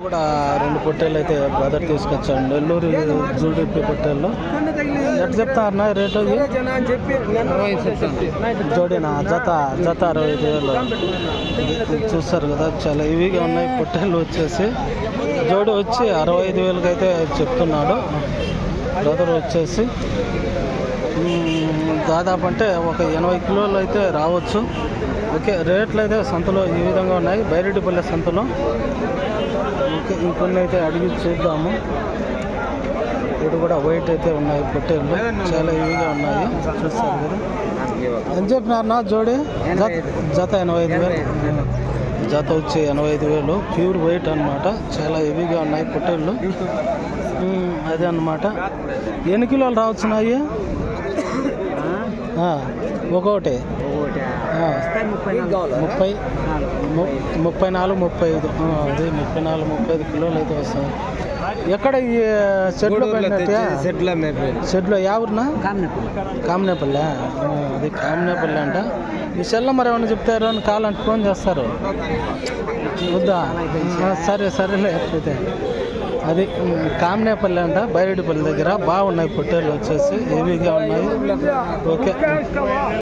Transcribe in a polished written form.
కూడా రెండు పొట్టేళ్ళు అయితే బ్రదర్ తీసుకొచ్చాడు నెల్లూరు జూడిపి పొట్టేళ్ళు. ఎట్లా చెప్తారన్నా రేటు? జోడీనా? జత 65,000 చూస్తారు కదా, చాలా ఇవిగా ఉన్నాయి పొట్టేళ్ళు. వచ్చేసి జోడి వచ్చి 65,000 అయితే చెప్తున్నాడు బ్రదర్. వచ్చేసి దాదాపు అంటే ఒక 80 కిలోలు అయితే రావచ్చు. ఓకే, రేట్లు అయితే సంతలో ఈ విధంగా ఉన్నాయి, బైరెడ్డిపల్లె సంతలో. ఓకే, ఇంకొన్ని అయితే అడిగి చూద్దాము. ఇది కూడా వైట్ అయితే ఉన్నాయి పొట్టేళ్ళు, చాలా ఇవిగా ఉన్నాయి చూస్తారు కదా. ఎంత చెప్పినారన్నా జోడి? జత 85,000. జత వచ్చి 85,000, ప్యూర్ వైట్ అనమాట. చాలా హెవీగా ఉన్నాయి పొట్టేళ్ళు. అదే అన్నమాట. ఎన్ని కిలోలు రావచ్చున్నాయి? ఒక్కొక్కటి 34, 35. అది 34, 35 కిలోలు అయితే వస్తాయి. ఎక్కడ ఈ షెడ్లో పెట్టినట్టు? షెడ్లో ఎవరినా? కామనేపల్లె. అది కామనేపల్లె అంట. ఈ సెల్లో మరి ఏమన్నా చెప్తారు అని కావాలంటే ఫోన్ చేస్తారు. వద్దా? సరేలే. అయితే అది కామనేపల్లి అంట, బైరెడ్డిపల్లి దగ్గర. బాగున్నాయి పొట్టేళ్ళు, వచ్చేసి హెవీగా ఉన్నాయి. ఓకే.